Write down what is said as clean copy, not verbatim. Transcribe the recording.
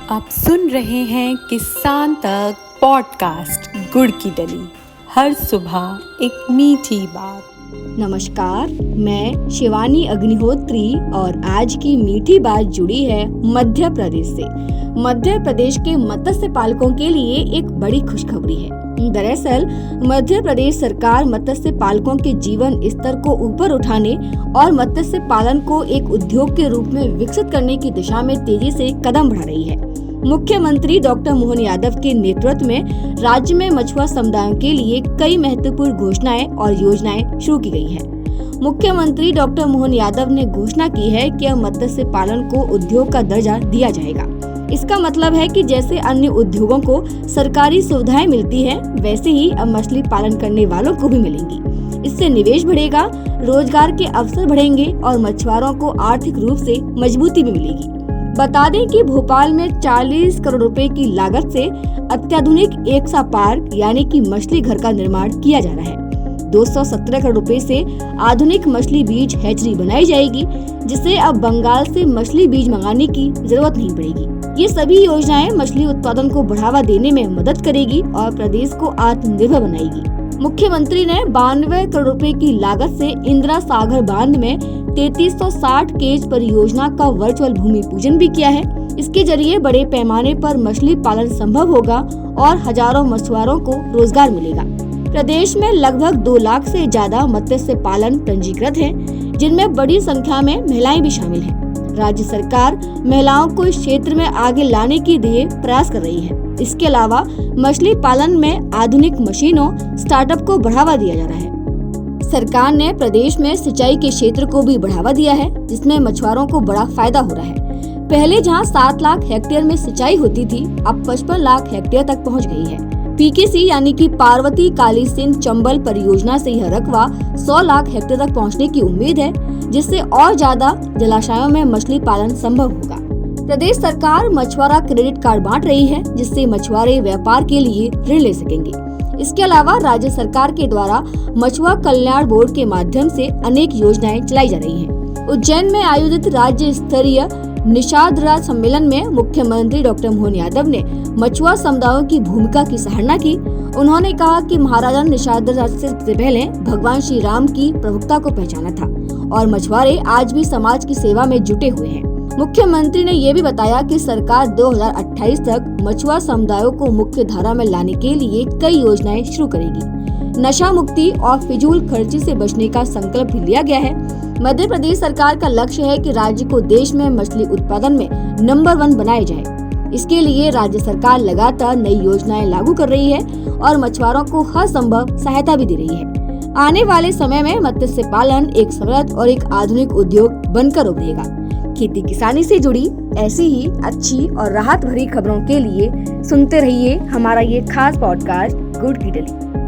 आप सुन रहे हैं किसान तक पॉडकास्ट गुड़ की डली। हर सुबह एक मीठी बात। नमस्कार, मैं शिवानी अग्निहोत्री और आज की मीठी बात जुड़ी है मध्य प्रदेश से। मध्य प्रदेश के मत्स्य पालकों के लिए एक बड़ी खुशखबरी है। दरअसल मध्य प्रदेश सरकार मत्स्य पालकों के जीवन स्तर को ऊपर उठाने और मत्स्य पालन को एक उद्योग के रूप में विकसित करने की दिशा में तेजी से कदम बढ़ा रही है। मुख्यमंत्री डॉक्टर मोहन यादव के नेतृत्व में राज्य में मछुआ समुदायों के लिए कई महत्वपूर्ण घोषणाएं और योजनाएं शुरू की गई हैं। मुख्यमंत्री डॉक्टर मोहन यादव ने घोषणा की है कि अब मत्स्य पालन को उद्योग का दर्जा दिया जाएगा। इसका मतलब है कि जैसे अन्य उद्योगों को सरकारी सुविधाएं मिलती हैं, वैसे ही अब मछली पालन करने वालों को भी मिलेंगी। इससे निवेश बढ़ेगा, रोजगार के अवसर बढ़ेंगे और मछुआरों को आर्थिक रूप से मजबूती भी मिलेगी। बता दें कि भोपाल में 40 करोड़ रुपए की लागत से अत्याधुनिक एक्सा पार्क यानी कि मछली घर का निर्माण किया जा रहा है। 217 करोड़ रुपए से आधुनिक मछली बीज हैचरी बनाई जाएगी, जिससे अब बंगाल से मछली बीज मंगाने की जरूरत नहीं पड़ेगी। ये सभी योजनाएं मछली उत्पादन को बढ़ावा देने में मदद करेगी और प्रदेश को आत्मनिर्भर बनाएगी। मुख्यमंत्री ने 92 करोड़ रुपए की लागत से इंदिरा सागर बांध में 3360 केज परियोजना का वर्चुअल भूमि पूजन भी किया है। इसके जरिए बड़े पैमाने पर मछली पालन संभव होगा और हजारों मछुआरों को रोजगार मिलेगा। प्रदेश में लगभग 2 लाख से ज्यादा मत्स्य पालन पंजीकृत हैं, जिनमें बड़ी संख्या में महिलाएं भी शामिल हैं। राज्य सरकार महिलाओं को इस क्षेत्र में आगे लाने के लिए प्रयास कर रही है। इसके अलावा मछली पालन में आधुनिक मशीनों स्टार्टअप को बढ़ावा दिया जा रहा है। सरकार ने प्रदेश में सिंचाई के क्षेत्र को भी बढ़ावा दिया है, जिसमें मछुआरों को बड़ा फायदा हो रहा है। पहले जहां 7 लाख हेक्टेयर में सिंचाई होती थी, अब 55 लाख हेक्टेयर तक पहुंच गई है। पीकेसी यानी कि पार्वती काली सिंध चंबल परियोजना से यह रकबा 100 लाख हेक्टेयर तक पहुंचने की उम्मीद है, जिससे और ज्यादा जलाशयों में मछली पालन संभव होगा। प्रदेश सरकार मछुआरा क्रेडिट कार्ड बांट रही है, जिससे मछुआरे व्यापार के लिए ऋण ले सकेंगे। इसके अलावा राज्य सरकार के द्वारा मछुआ कल्याण बोर्ड के माध्यम से अनेक योजनाएं चलाई जा रही हैं। उज्जैन में आयोजित राज्य स्तरीय निषाद सम्मेलन में मुख्यमंत्री डॉक्टर मोहन यादव ने मछुआ समुदायों की भूमिका की सराहना की। उन्होंने कहा कि महाराजा निषाद से पहले भगवान श्री राम की प्रभुता को पहचाना था और मछुआरे आज भी समाज की सेवा में जुटे हुए हैं। मुख्यमंत्री ने ये भी बताया कि सरकार 2028 तक मछुआ समुदायों को मुख्य धारा में लाने के लिए कई योजनाएं शुरू करेगी। नशा मुक्ति और फिजूल खर्ची से बचने का संकल्प भी लिया गया है। मध्य प्रदेश सरकार का लक्ष्य है कि राज्य को देश में मछली उत्पादन में नंबर 1 बनाया जाए। इसके लिए राज्य सरकार लगातार नई योजनाएं लागू कर रही है और मछुआरों को हर संभव सहायता भी दे रही है। आने वाले समय में मत्स्य पालन एक समृद्ध और एक आधुनिक उद्योग बनकर उभरेगा। खेती किसानी से जुड़ी ऐसी ही अच्छी और राहत भरी खबरों के लिए सुनते रहिए हमारा ये खास पॉडकास्ट गुड़ की डली।